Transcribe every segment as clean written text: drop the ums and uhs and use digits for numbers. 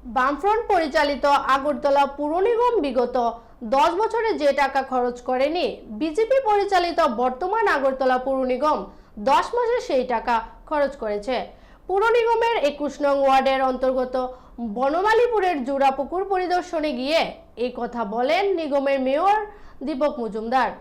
বামফ্রন্ট পরিচালিত আগরতলা পুর নিগম বিগত 10 বছরে যে টাকা খরচ করেনি, বিজেপি পরিচালিত বর্তমান আগরতলা পুর নিগম 10 মাসে সেই টাকা খরচ করেছে। পুর নিগমের 21 নং ওয়ার্ডের অন্তর্গত বনমালীপুরের জোড়াপুকুর পরিদর্শনে গিয়ে এই কথা বলেন নিগমের মেয়র দীপক মজুমদার।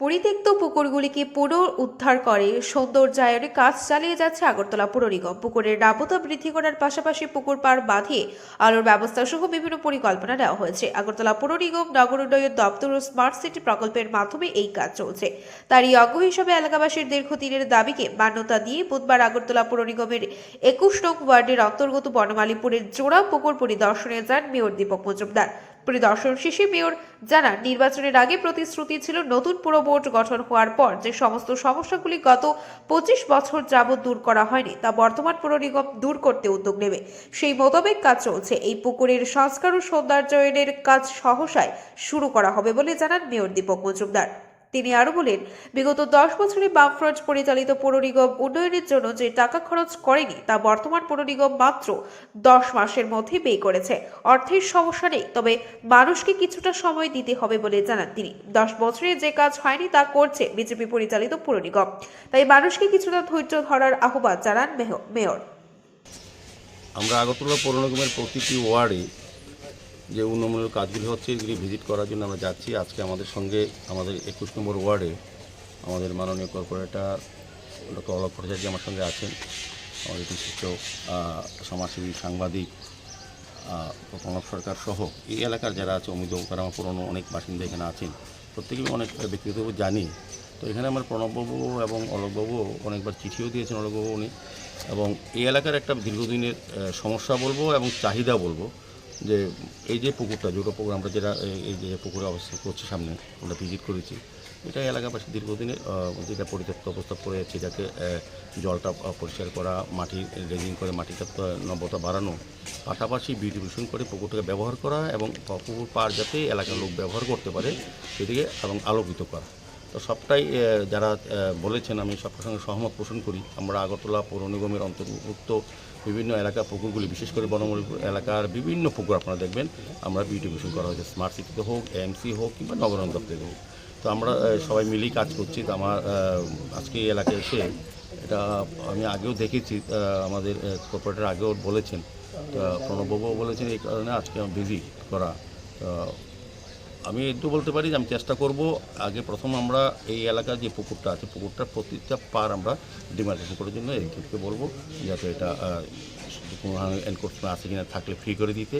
পরিত্যক্ত পুকুরগুলিকে পুনরুদ্ধার করে সৌন্দর্যায়নে কাজ চালিয়ে যাচ্ছে আগরতলা পুর নিগম। পুকুরের নাব্যতা বৃদ্ধি করার পাশাপাশি পুকুর পাড় বাঁধিয়ে আলোর ব্যবস্থা সহ বিভিন্ন পরিকল্পনা নেওয়া হয়েছে। আগরতলা পুর নিগম নগর উন্নয়ন দপ্তর ও স্মার্ট সিটি প্রকল্পের মাধ্যমে এই কাজ চলছে। তারই অঙ্গ হিসেবে এলাকাবাসীর দীর্ঘদিনের দাবিকে মান্যতা দিয়ে বুধবার আগরতলা পুর নিগমের 21 নং ওয়ার্ডের অন্তর্গত বনমালীপুরের জোড়া পুকুর পরিদর্শনে যান মেয়র দীপক মজুমদার। পরিদর্শন শেষে মেয়র জানান, নির্বাচনের আগে প্রতিশ্রুতি ছিল নতুন পুর বোর্ড গঠন হওয়ার পর যে সমস্ত সমস্যাগুলি গত 25 বছর যাবৎ দূর করা হয়নি তা বর্তমান পুর নিগম দূর করতে উদ্যোগ নেবে। সেই মোতাবেক কাজ চলছে। এই পুকুরের সংস্কার ও সৌন্দর্যায়নের কাজ সহসায় শুরু করা হবে বলে জানান মেয়র দীপক মজুমদার। তিনি আরো বলেন, বিগত 10 বছরে বামফ্রন্ট পরিচালিত পুর নিগম উন্নয়নের জন্য যে টাকা খরচ করেনি তা বর্তমান পুর নিগম মাত্র 10 মাসের মধ্যে ব্যয় করেছে। অর্থের সমস্যা নেই, তবে মানুষকে কিছুটা সময় দিতে হবে বলে জানান তিনি। 10 বছরে যে কাজ হয়নি তা করছে বিজেপি পরিচালিত পুর নিগম, তাই মানুষকে কিছুটা ধৈর্য ধরার আহ্বান জানান মেয়র। আমরা আগরতলা পৌর নিগমের প্রতিটি ওয়ার্ডে যে উন্নয়নমূলক কাজগুলি হচ্ছে এগুলি ভিজিট করার জন্য আমরা যাচ্ছি। আজকে আমাদের সঙ্গে আমাদের 21 নম্বর ওয়ার্ডে আমাদের মাননীয় কর্পোরেটর ডক্টর অলোক ভট্টাচার্য আমার সঙ্গে আছেন, আমাদের বিশিষ্ট সমাজসেবী সাংবাদিক প্রণব সরকার সহ এই এলাকার যারা আছে অমিত আমার পুরনো অনেক বাসিন্দা এখানে আছেন, প্রত্যেকেই অনেক ব্যক্তিগতভাবে জানি। তো এখানে আমার প্রণববাবু এবং অলোকবাবু অনেকবার চিঠিও দিয়েছেন, অলোকবাবু উনি, এবং এই এলাকার একটা দীর্ঘদিনের সমস্যা বলবো এবং চাহিদা বলবো যে এই যে পুকুরটা জোড়া পুকুর আমরা যেটা এই যে পুকুরে অবস্থান করছি সামনে আমরা ভিজিট করেছি, এটা এলাকাবাসী দীর্ঘদিনের যেটা পরিত্যক্ত অবস্থা পড়ে যাচ্ছে, এটাকে জলটা পরিষ্কার করা, মাটি রেজিং করে মাটিটা নব্যতা বাড়ানো, পাশাপাশি বিউটিফিকেশন করে পুকুরটাকে ব্যবহার করা এবং পুকুর পাড় যাতে এলাকার লোক ব্যবহার করতে পারে সেদিকে এবং আলোকিত করা। তো সবটাই যারা বলেছেন আমি সবার সঙ্গে সহমত পোষণ করি। আমরা আগরতলা পৌর নিগমের অন্তর্ভুক্ত বিভিন্ন এলাকা পুকুরগুলি, বিশেষ করে বনমালীপুর এলাকার বিভিন্ন পুকুর আপনারা দেখবেন আমরা বিউটিফিকেশন করা হয়েছে, স্মার্ট সিটিতে হোক, এএমসি হোক কিংবা নগরায়ণ দপ্তরে হোক। তো আমরা সবাই মিলেই কাজ করছি। তো আমার আজকে এই এলাকায় এসে এটা আমি আগেও দেখেছি, আমাদের কর্পোরেটর আগেও বলেছেন, প্রণববাবুও বলেছেন, এই কারণে আজকে আমি ভিজিট করা। আমি একটু বলতে পারি যে আমি চেষ্টা করব আগে প্রথম আমরা এই এলাকার যে পুকুরটা আছে পুকুরটার প্রতিটা পার আমরা ডিমার্কেশন করার জন্য এনকিউকে বলবো যাতে এটা কোনো এনক্রোচমেন্ট আছে কিনা থাকলে ফ্রি করে দিতে।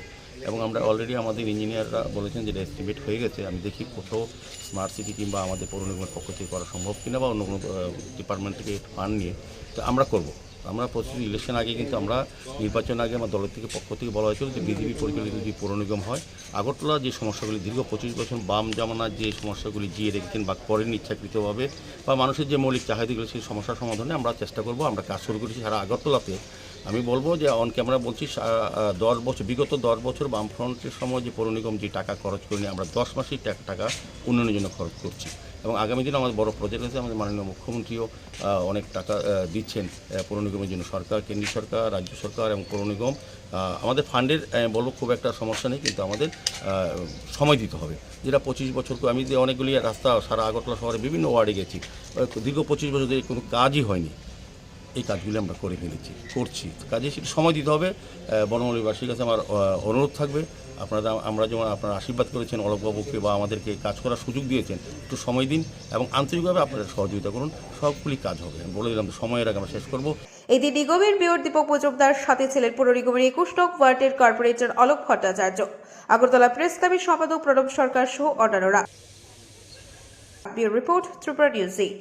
এবং আমরা অলরেডি আমাদের ইঞ্জিনিয়াররা বলেছেন যেটা এস্টিমেট হয়ে গেছে, আমি দেখি কোথাও স্মার্ট সিটি কিংবা আমাদের পৌর নিগমের পক্ষ থেকে করা সম্ভব কিনা বা অন্য কোনো ডিপার্টমেন্ট থেকে ফান্ড নিয়ে তো আমরা করব। আমরা প্রতি ইলেকশন আগে কিন্তু আমরা নির্বাচন আগে আমার দলের থেকে পক্ষ থেকে বলা হয়েছিল যে বিজেপি পরিচালিত যদি পৌর নিগম হয়, আগরতলা যে সমস্যাগুলি দীর্ঘ 25 বছর বাম জামানার যে সমস্যাগুলি জিয়ে রেখেছেন বা করেন ইচ্ছাকৃতভাবে বা মানুষের যে মৌলিক চাহিদাগুলো সেই সমস্যার সমাধানে আমরা চেষ্টা করব। আমরা কাজ শুরু করেছি সারা আগরতলাতে। আমি বলবো যে অন ক্যামেরা বলছি 10 বছর বিগত 10 বছর বামফ্রন্টের সময় যে পৌর নিগম যে টাকা খরচ করিনি আমরা 10 মাসেই টাকা উন্নয়নের জন্য খরচ করছি। এবং আগামী দিনে আমাদের বড় প্রজেক্ট আছে, আমাদের মাননীয় মুখ্যমন্ত্রীও অনেক টাকা দিচ্ছেন পৌর নিগমের জন্য, সরকার, কেন্দ্রীয় সরকার, রাজ্য সরকার এবং পৌর নিগম। আমাদের ফান্ডের বলবো খুব একটা সমস্যা নেই, কিন্তু আমাদের সময় দিতে হবে। যেটা 25 বছর আমি যে অনেকগুলি রাস্তা সারা আগরতলা শহরে বিভিন্ন ওয়ার্ডে গেছি, দীর্ঘ 25 বছর ধরে কোনো কাজই হয়নি, এই কাজগুলি আমরা করে করছি। কাজে সেটা সময় দিতে হবে। বনমালীবাসীর কাছে আমার অনুরোধ থাকবে, আমরা যেমন আপনারা আশীর্বাদ করেছেন অলোকবাবুকে বা আমাদেরকে কাজ করার সুযোগ দিয়েছেন, একটু সময় দিন এবং আন্তরিকভাবে আপনারা সহযোগিতা করুন, সবগুলি কাজ হবে। আমি বলে দিলাম সময়ের আগে আমরা শেষ করব। এদিন নিগমের মেয়র দীপক মজুমদার সাথে ছিলেন পুর নিগমের 21 নং ওয়ার্ডের কর্পোরেটর অলোক ভট্টাচার্য, আগরতলা প্রেস ক্লাবের সম্পাদক প্রণব সরকার সহ অন্যান্যরা। Bureau report, Tripura news 8।